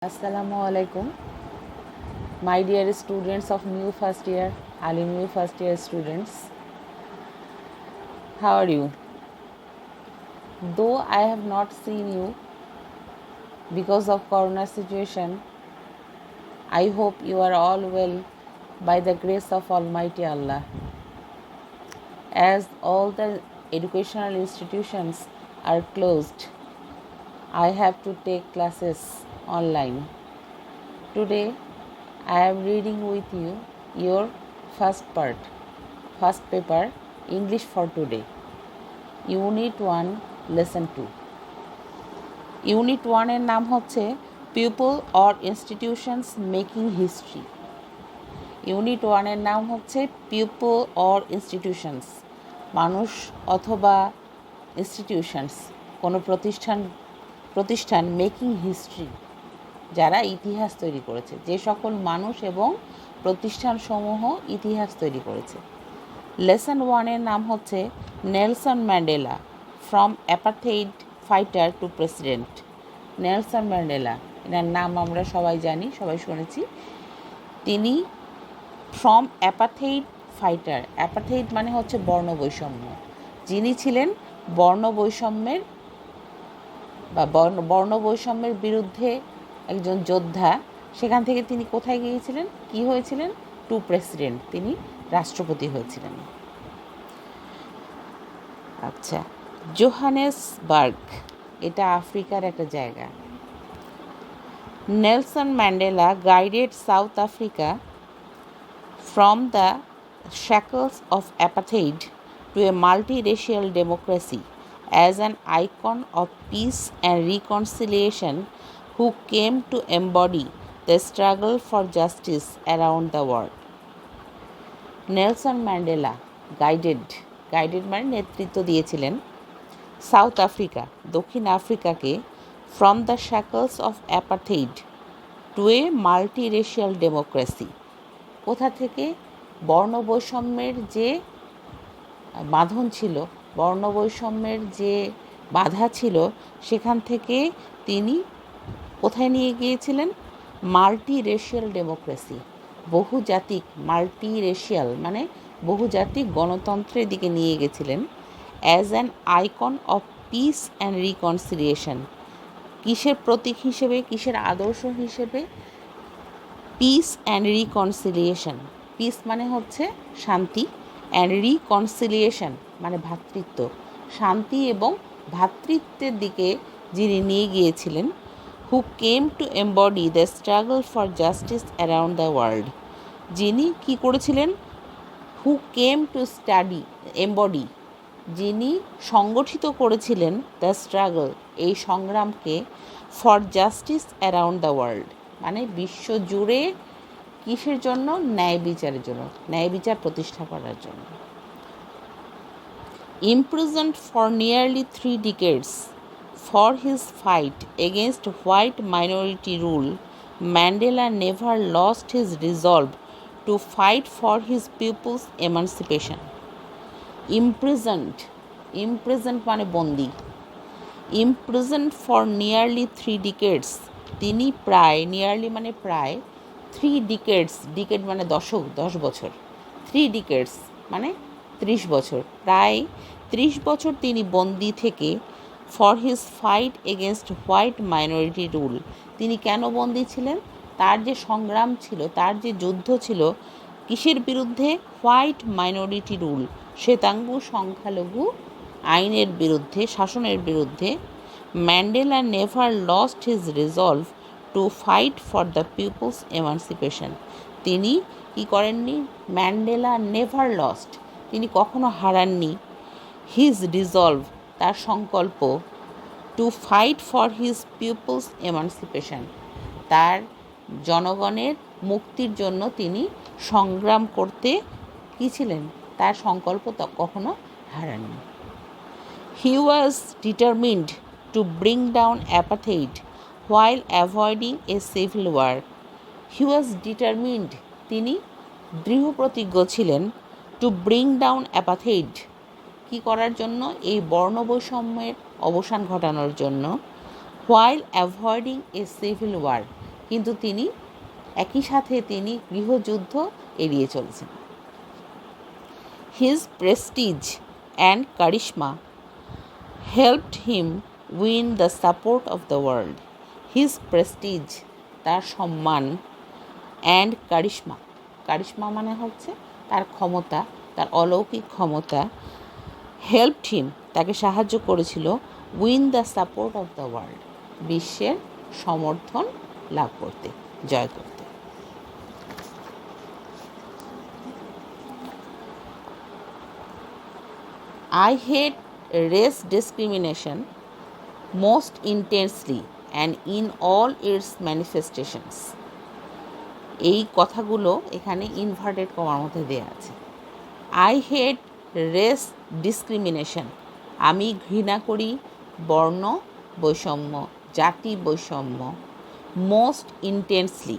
Assalamu alaikum, my dear students of new first year, Ali new first year students. How are you? Though I have not seen you because of corona situation, I hope you are all well by the grace of Almighty Allah. As all the educational institutions are closed, I have to take classes online. Today I am reading with you your first paper, English for today. Unit 1, Lesson 2. Unit 1 এর নাম হচ্ছে People or Institutions Making History. Unit 1 এর নাম হচ্ছে People or Institutions, মানুষ অথবা institutions, কোনো প্রতিষ্ঠান মেকিং হিস্ট্রি, যারা ইতিহাস তৈরি করেছে, যে সকল মানুষ এবং প্রতিষ্ঠানসমূহ ইতিহাস তৈরি করেছে। লেসন 1 এর নাম হচ্ছে Nelson Mandela from apartheid fighter to president. Nelson Mandela, এনার নাম আমরা সবাই জানি, সবাই শুনেছি। তিনি ফ্রম অ্যাপারথেইড ফাইটার, অ্যাপারথেইড মানে হচ্ছে বর্ণবৈষম্য, যিনি ছিলেন বর্ণবৈষম্যের বিরুদ্ধে একজন যোদ্ধা, সেখান থেকে তিনি কোথায় গিয়েছিলেন, কি হয়েছিলেন? টু প্রেসিডেন্ট, তিনি রাষ্ট্রপতি হয়েছিলেন। আচ্ছা, জোহানেসবার্গ, এটা আফ্রিকার একটা জায়গা। Nelson Mandela guided south Africa from the shackles of apartheid to a multiracial democracy as an icon of peace and reconciliation who came to embody the struggle for justice around the world. Nelson Mandela guided মানে নেতৃত্ব দিয়েছিলেন South Africa, দক্ষিণ আফ্রিকাকে, from the shackles of apartheid to a multiracial democracy, কোথা থেকে? বর্ণবৈষম্যের যে বাঁধন ছিল, বর্ণবৈষম্যের যে বাধা ছিল, সেখান থেকে তিনি কোথায় নিয়ে গিয়েছিলেন? মাল্টিরেশিয়াল ডেমোক্রেসি, বহুজাতিক, মাল্টিরেশিয়াল মানে বহুজাতিক গণতন্ত্রের দিকে নিয়ে গেছিলেন। As an icon of piece and reconciliation, কিসের প্রতীক হিসেবে, কিসের আদর্শ হিসেবে? পিস অ্যান্ড রিকনসিলিয়েশন, পিস মানে হচ্ছে শান্তি, অ্যান্ড রিকনসিলিয়েশন মানে ভ্রাতৃত্ব, শান্তি এবং ভ্রাতৃত্বের দিকে যিনি নিয়ে গিয়েছিলেন। Who came to embody the struggle for justice around the world, যিনি কী করেছিলেন? হু কেম টু এম্বডি, যিনি সংগঠিত করেছিলেন দ্য স্ট্রাগল, এই সংগ্রামকে, for justice around the world মানে বিশ্বজুড়ে কিসের জন্য? ন্যায় বিচারের জন্য, ন্যায় বিচার প্রতিষ্ঠা করার জন্য। Imprisoned for nearly 3 decades for his fight against white minority rule, Mandela never lost his resolve to fight for his people's emancipation. Imprisoned মানে বন্দী। Imprisoned for nearly 3 decades, তিনি প্রায়, নিয়ারলি মানে প্রায়, 3 decades, ডিকেড মানে দশক, 10 বছর, 3 decades মানে 30 বছর, প্রায় 30 বছর তিনি বন্দী থেকে, for his fight against white minority rule, তিনি কেন বন্দী ছিলেন? তার যে সংগ্রাম ছিল, তার যে যুদ্ধ ছিল, কিসের বিরুদ্ধে? হোয়াইট মাইনরিটি রুল, শ্বেতাঙ্গ সংখ্যালঘু আইনের বিরুদ্ধে, শাসনের বিরুদ্ধে। Mandela never lost his resolve to fight for the people's emancipation, তিনি কী করেননি? ম্যান্ডেলা নেভার লস্ট, তিনি কখনো হারাননি, হিজ রিজলভ, তার সংকল্প, two fight for his people's এমানসিপেশন, তার জনগণের মুক্তির জন্য তিনি সংগ্রাম করতে কী ছিলেন? তার সংকল্প কখনো হারাননি। He was determined to bring down apartheid while avoiding a civil war. He was determined, তিনি দৃঢ়প্রতিজ্ঞ ছিলেন, টু ব্রিং ডাউন অ্যাপারথেইড, কী করার জন্য? এই বর্ণবৈষম্যের অবসান ঘটানোর জন্য। while avoiding a civil war, কিন্তু তিনি একই সাথে তিনি গৃহযুদ্ধ এড়িয়ে চলেছেন। His prestige and charisma helped him win the support of the world. His prestige, তার সম্মান, অ্যান্ড কারিশমা, কারিশমা মানে হচ্ছে তার ক্ষমতা, তার অলৌকিক ক্ষমতা, হেল্পড হিম, তাকে সাহায্য করেছিল, win the support of the world, বিশ্বের সমর্থন লাভ করতে, জয় করতে। I hate race discrimination most intensely and in all its manifestations. এই কথাগুলো এখানে ইনভার্টেড কমার মধ্যে দেওয়া আছে। I hate race discrimination, আমি ঘৃণা করি বর্ণ বৈষম্য, জাতি বৈষম্য, মোস্ট ইন্টেন্সলি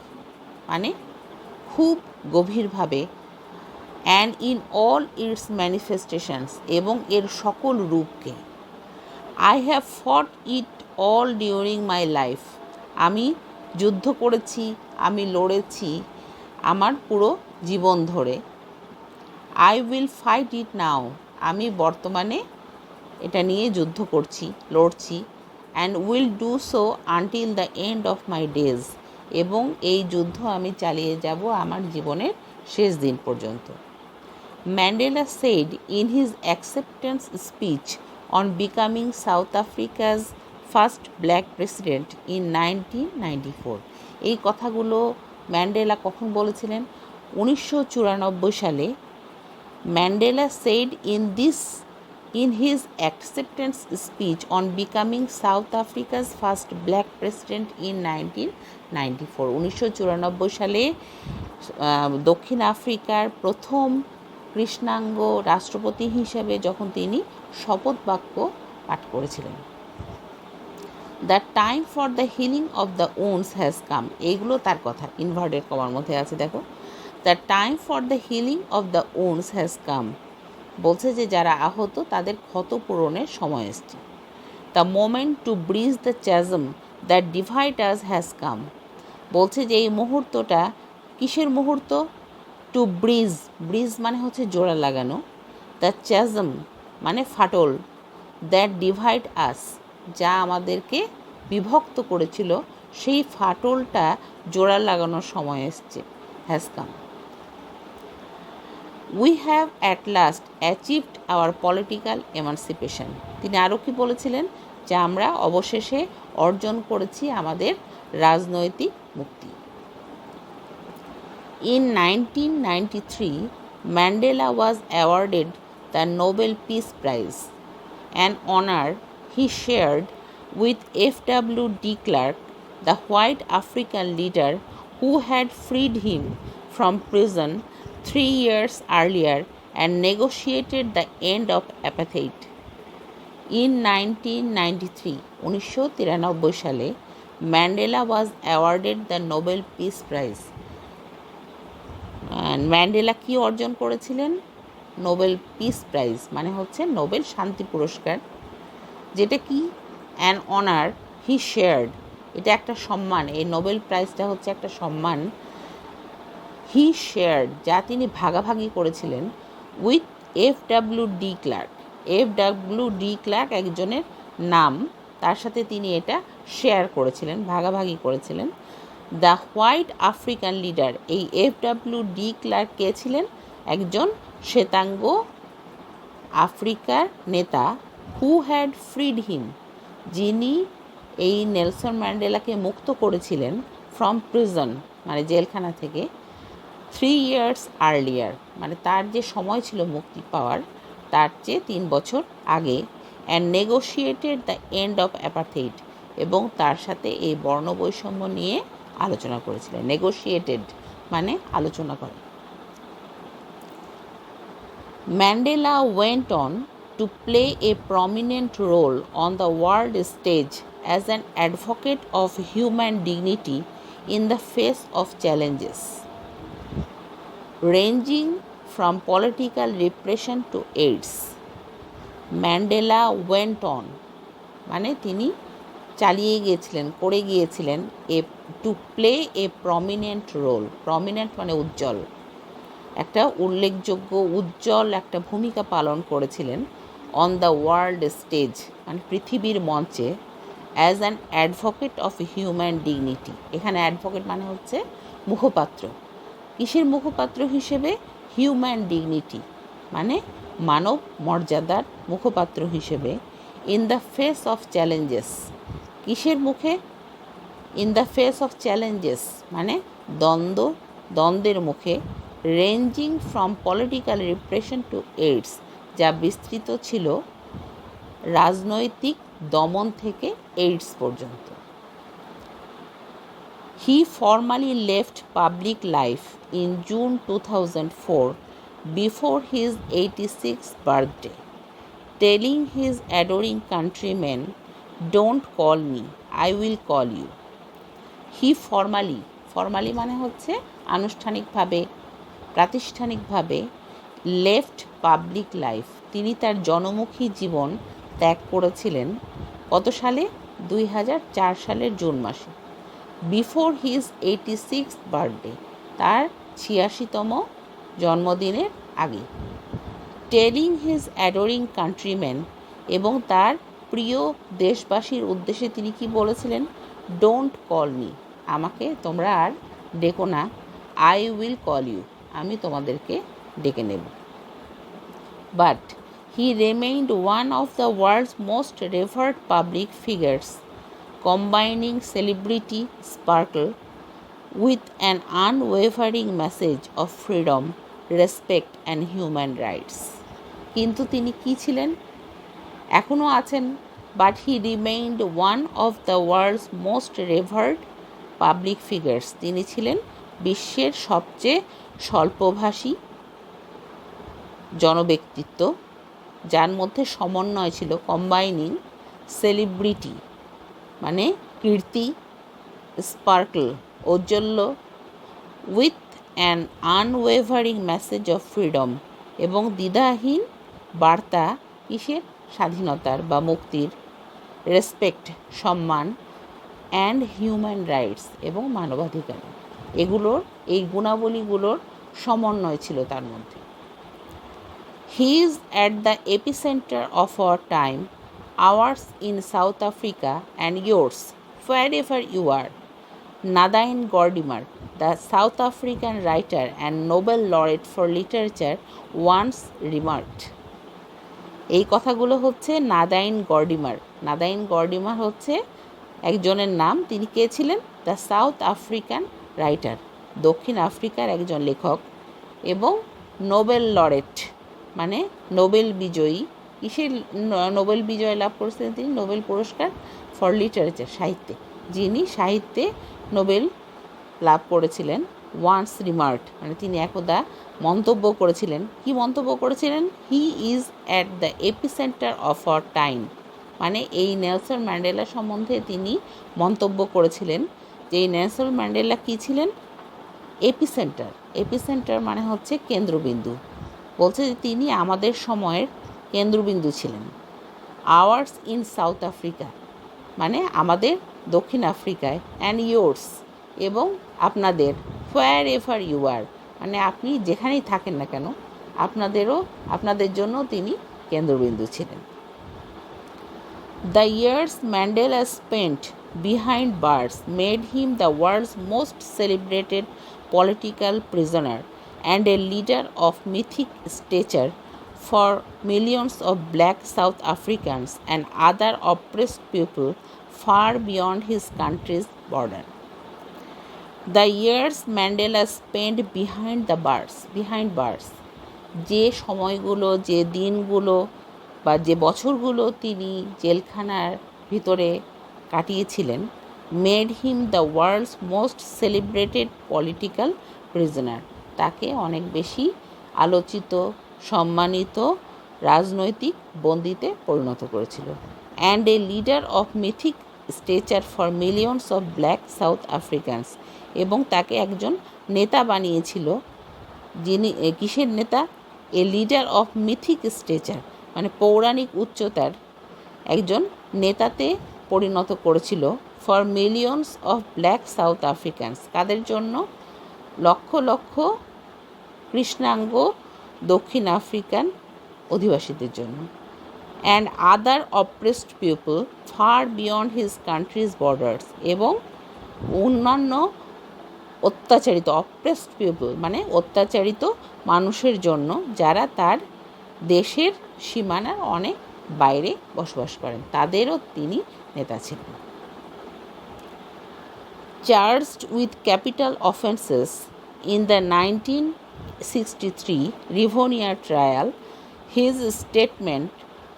মানে খুব গভীরভাবে, and in all its manifestations, এবং এর সকল রূপকে। I have fought it all during my life, আমি যুদ্ধ করেছি, আমি লড়েছি আমার পুরো জীবন ধরে। I will fight it now, আমি বর্তমানে এটা নিয়ে যুদ্ধ করছি, লড়ছি। And will do so until the end of my days, এবং এই যুদ্ধ আমি চালিয়ে যাব আমার জীবনের শেষ দিন পর্যন্ত। Mandela said in his acceptance speech on becoming South Africa's first black president in 1994. এই কথাগুলো ম্যান্ডেলা কখন বলেছিলেন? 1994 সালে। Mandela said in his acceptance speech on becoming South Africa's first black president in 1994. 1994 সালে দক্ষিণ আফ্রিকার প্রথম কৃষ্ণাঙ্গ রাষ্ট্রপতি হিসেবে যখন তিনি শপথ বাক্য পাঠ করেছিলেন। The time for the healing of the wounds has come, এইগুলো তার কথা, ইনভার্টেড কমার মধ্যে আছে দেখো। The time for the healing of the wounds has come, বলছে যে যারা আহত তাদের ক্ষত পূরণের সময় এসছে। The moment to bridge the chasm that divide us has come, বলছে যে এই মুহূর্তটা কিসের মুহূর্ত? টু ব্রিজ, ব্রিজ মানে হচ্ছে জোড়া লাগানো, দ্য চ্যাজম মানে ফাটল, দ্যাট ডিভাইড আস, যা আমাদেরকে বিভক্ত করেছিল, সেই ফাটলটা জোড়া লাগানোর সময় এসছে, has come. We have at last achieved our political emancipation, তিনি আরও কি বলেছিলেন? যে আমরা অবশেষে অর্জন করেছি আমাদের রাজনৈতিক মুক্তি। In 1993, Mandela was awarded the Nobel Peace Prize, an honor he shared with F.W. de Klerk, the white African leader who had freed him from prison 3 years earlier and negotiated the end of apartheid. In 1993, 1993 সালে Mandela was awarded the Nobel Peace Prize. Mandela কি অর্জন করেছিলেন? Nobel peace prize মানে হচ্ছে Nobel শান্তি পুরস্কার, যেটা কি অ্যান অনার হি শেয়ার্ড, এটা একটা সম্মান, এই নোবেল প্রাইজটা হচ্ছে একটা সম্মান। হি শেয়ার্ড, যা তিনি ভাগাভাগি করেছিলেন, with F.W. de Klerk, F.W. de Klerk একজনের নাম, তার সাথে তিনি এটা শেয়ার করেছিলেন, ভাগাভাগি করেছিলেন। দ্য হোয়াইট আফ্রিকান লিডার, এই F.W. de Klerk কে ছিলেন? একজন শ্বেতাঙ্গ আফ্রিকার নেতা, হু হ্যাড ফ্রিড হিম, যিনি এই নেলসন ম্যান্ডেলাকে মুক্ত করেছিলেন, ফ্রম প্রিজন মানে জেলখানা থেকে, 3 years আর্লিয়ার মানে তার যে সময় ছিল মুক্তি পাওয়ার তার চেয়ে 3 বছর আগে, and negotiated the end of apartheid, এবং তার সাথে এই বর্ণবৈষম্য নিয়ে আলোচনা করেছিলেন। নেগোশিয়েটেড মানে আলোচনা করে। Mandela went on to play a prominent role on the world stage as an advocate of human dignity in the face of challenges, ranging from political repression to AIDS. Mandela went on মানে তিনি চালিয়ে গিয়েছিলেন, করে গিয়েছিলেন to play a prominent role. Prominent মানে উজ্জ্বল, একটা উল্লেখযোগ্য উজ্জ্বল একটা ভূমিকা পালন করেছিলেন অন দ্য ওয়ার্ল্ড স্টেজ, মানে পৃথিবীর মঞ্চে, as an advocate of human dignity. এখানে অ্যাডভোকেট মানে হচ্ছে মুখপাত্র। কিসের মুখপাত্র হিসেবে? হিউম্যান ডিগনিটি মানে মানব মর্যাদার মুখপাত্র হিসেবে। In the face of challenges, কিসের মুখে? In the face of challenges মানে দ্বন্দ্বের মুখে। Ranging from political repression to AIDS, যা বিস্তৃত ছিল রাজনৈতিক দমন থেকে এইডস পর্যন্ত। He formally left public life in June 2004 before his 86th birthday, telling his adoring countrymen, don't call me, I will call you. He formally মানে হচ্ছে আনুষ্ঠানিকভাবে, প্রাতিষ্ঠানিকভাবে। লেফট পাবলিক লাইফ, তিনি তার জনমুখী জীবন ত্যাগ করেছিলেন কত সালে? 2004 সালের জুন মাসে। বিফোর হিজ 86th বার্থডে, তার 86তম জন্মদিনের আগে। টেলিং হিজ অ্যাডোরিং কান্ট্রিম্যান, এবং তার প্রিয় দেশবাসীর উদ্দেশ্যে তিনি কি বলেছিলেন? ডোন্ট কল মি, আমাকে তোমরা আর ডেকো না। আই উইল কল ইউ, আমি তোমাদেরকে ডেকে নেব। But he remained one of the world's most revered public figures, combining celebrity sparkle with an unwavering message of freedom, respect and human rights. কিন্তু তিনি কি ছিলেন? এখনও আছেন। But he remained one of the world's most revered public figures, তিনি ছিলেন বিশ্বের সবচেয়ে স্বল্পভাষী জনব্যক্তিত্ব, যার মধ্যে সমন্বয় ছিল কম্বাইনিং সেলিব্রিটি মানে কীর্তি, স্পার্কল ঔজ্জ্বল্য, with an unwavering message of freedom, এবং দ্বিধাহীন বার্তা কিসের? স্বাধীনতার বা মুক্তির। রেসপেক্ট সম্মান, অ্যান্ড হিউম্যান রাইটস এবং মানবাধিকার। এই গুণাবলীগুলোর সমন্বয় ছিল তার মধ্যে। He is at the epicentre of our time, hours in south Africa and yours wherever you are. Nadine Gordimer, the South African writer and Nobel laureate for literature, once remarked. এই কথাগুলো হচ্ছে নাদাইন গর্ডিমার। নাদাইন গর্ডিমার হচ্ছে একজনের নাম। তিনি কে ছিলেন? দ্য সাউথ আফ্রিকান রাইটার, দক্ষিণ আফ্রিকার একজন লেখক, এবং নোবেল লরেট মানে নোবেল বিজয়ী। কিসের নোবেল বিজয় লাভ করেছিলেন তিনি? নোবেল পুরস্কার ফর লিটারেচার, সাহিত্যে, যিনি সাহিত্যে নোবেল লাভ করেছিলেন। ওয়ান্স রিমার্কড মানে তিনি একদা মন্তব্য করেছিলেন। কি মন্তব্য করেছিলেন? He is at the epicentre of our time, মানে এই নেলসন ম্যান্ডেলা সম্বন্ধে তিনি মন্তব্য করেছিলেন যে এই নেলসন ম্যান্ডেলা কী ছিলেন? এপিসেন্টার। এপিসেন্টার মানে হচ্ছে কেন্দ্রবিন্দু। বলছে যে তিনি আমাদের সময়ের কেন্দ্রবিন্দু ছিলেন। আওয়ার্স ইন সাউথ আফ্রিকা মানে আমাদের দক্ষিণ আফ্রিকায়, অ্যান্ড ইয়োর্স এবং আপনাদের, হোয়ার এভার ইউ আর মানে আপনি যেখানেই থাকেন না কেন আপনাদের জন্য তিনি কেন্দ্রবিন্দু ছিলেন। The years Mandela spent behind bars made him the world's most celebrated political prisoner and a leader of mythic stature for millions of black South Africans and other oppressed people far beyond his country's border. The years Mandela spent behind bars, যে সময়গুলো, যে দিনগুলো বা যে বছরগুলো তিনি জেলখানার ভিতরে কাটিয়েছিলেন, made him the world's most celebrated political prisoner, তাকে অনেক বেশি আলোচিত, সম্মানিত রাজনৈতিক বন্দীতে পরিণত করেছিল। And a leader of mythic stature for millions of black South Africans, এবং তাকে একজন নেতা বানিয়েছিল। যিনি কিসের নেতা? A leader of mythic stature মানে পৌরাণিক উচ্চতার একজন নেতাতে পরিণত করেছিল for millions of black South Africans, কাদের জন্য? লক্ষ লক্ষ কৃষ্ণাঙ্গ দক্ষিণ আফ্রিকান অধিবাসীদের জন্য। And other oppressed people far beyond his country's borders, এবং অন্যান্য অত্যাচারিত, অপ্রেসড পিপল মানে অত্যাচারিত মানুষের জন্য যারা তার দেশের সীমানার অনেক বাইরে বসবাস করেন, তাদেরও তিনি নেতা ছিলেন। Charged with capital offences in the 1963 Rivonia trial, his statement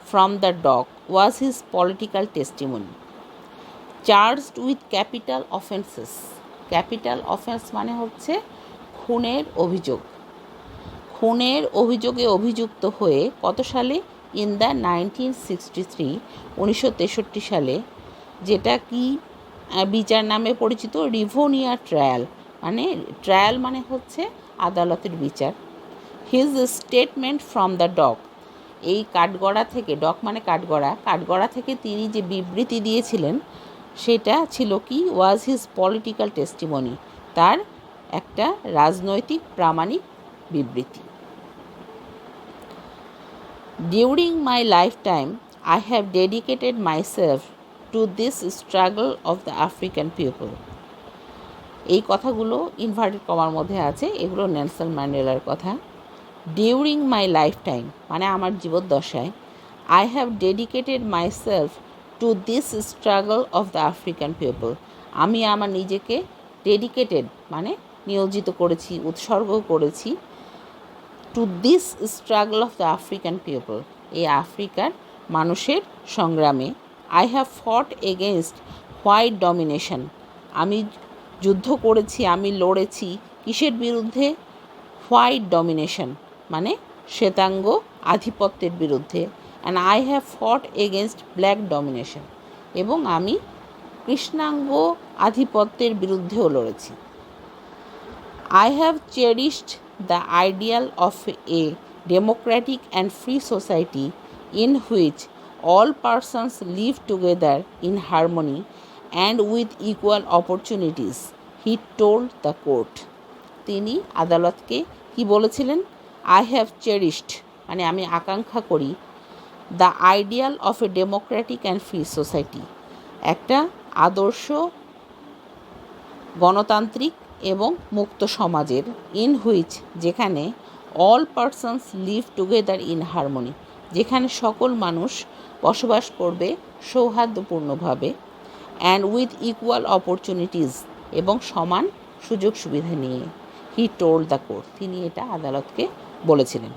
from the dock was his political testimony. Charged with capital offences, capital offence মানে হচ্ছে খুনের অভিযোগ, খুনের অভিযোগে অভিযুক্ত হয়ে কত সালে? ইন দ্য 1963 1963 সালে, যেটা কি বিচার নামে পরিচিত? রিভোনিয়া ট্রায়াল, মানে ট্রায়াল মানে হচ্ছে আদালতের বিচার। His statement from the dock, এই কাঠগড়া থেকে, ডক মানে কাঠগড়া, কাঠগড়া থেকে তিনি যে বিবৃতি দিয়েছিলেন সেটা ছিল কি? ওয়াজ হিজ পলিটিক্যাল টেস্টিমনি, তার একটা রাজনৈতিক প্রামাণিক বিবৃতি। During my life time I have dedicated myself to this struggle of the African people. এই কথাগুলো ইনভার্টেড কমার মধ্যে আছে, এগুলো নেলসন ম্যান্ডেলার কথা। ডিউরিং মাই লাইফ টাইম মানে আমার জীবদ্দশায়, I have dedicated myself to this struggle of the African people, আমি আমার নিজেকে ডেডিকেটেড মানে নিয়োজিত করেছি, উৎসর্গ করেছি, to this struggle of the African people, এই আফ্রিকার মানুষের সংগ্রামে। আই হ্যাভ ফট এগেনস্ট হোয়াইট ডমিনেশন, আমি যুদ্ধ করেছি, আমি লড়েছি কিসের বিরুদ্ধে? হোয়াইট ডমিনেশন মানে শ্বেতাঙ্গ আধিপত্যের বিরুদ্ধে। অ্যান্ড আই হ্যাভ ফট এগেনস্ট ব্ল্যাক ডমিনেশন, এবং আমি কৃষ্ণাঙ্গ আধিপত্যের বিরুদ্ধেও লড়েছি। I have cherished the ideal of a democratic and free society in which all persons live together in harmony and with equal opportunities, he told the court. তিনি আদালতকে কি বলেছিলেন? I have cherished মানে আমি আকাঙ্ক্ষা করি, the ideal of a democratic and free society, একটা আদর্শ গণতান্ত্রিক এবং মুক্ত সমাজের, ইন হুইচ যেখানে all persons live together in harmony, যেখানে সকল মানুষ বসবাস করবে সৌহার্দ্যপূর্ণভাবে, অ্যান্ড উইথ ইকুয়াল অপরচুনিটিস এবং সমান সুযোগ সুবিধা নিয়ে। হি টোল্ড দ্য কোর্ট, তিনি এটা আদালতকে বলেছিলেন।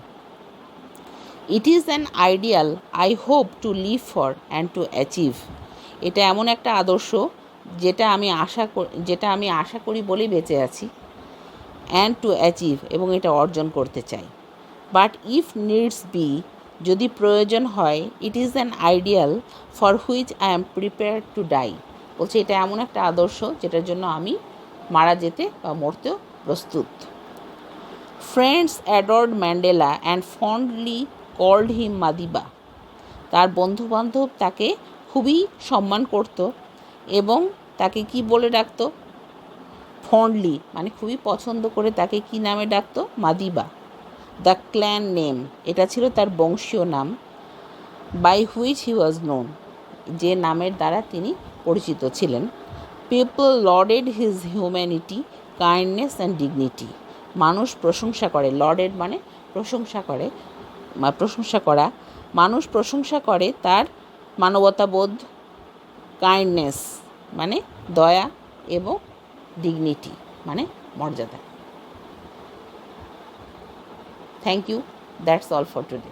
It is an ideal I hope to live for and to achieve, এটা এমন একটা আদর্শ যেটা আমি আশা করি বলেই বেঁচে আছি, অ্যান্ড টু অ্যাচিভ এবং এটা অর্জন করতে চাই। বাট ইফ নিডস বি, যদি প্রয়োজন হয়, it is an ideal for which I am prepared to die, বলছে এটা এমন একটা আদর্শ যেটার জন্য আমি মারা যেতে বা মরতেও প্রস্তুত। Friends adored Mandela and fondly called him Madiba, তার বন্ধুবান্ধব তাকে খুবই সম্মান করত এবং তাকে কি বলে ডাকতো? ফন্ডলি মানে খুবই পছন্দ করে তাকে কি নামে ডাকতো? মাদিবা। দ্য ক্ল্যান নেম, এটা ছিল তার বংশীয় নাম। By which he was known, যে নামের দ্বারা তিনি পরিচিত ছিলেন। People lauded his humanity, kindness and dignity, মানুষ প্রশংসা করে, লর্ডেড মানে প্রশংসা করে, প্রশংসা করা, মানুষ প্রশংসা করে তার মানবতাবোধ, কাইন্ডনেস মানে দয়া এবং ডিগনিটি মানে মর্যাদা। Thank you, that's all for today.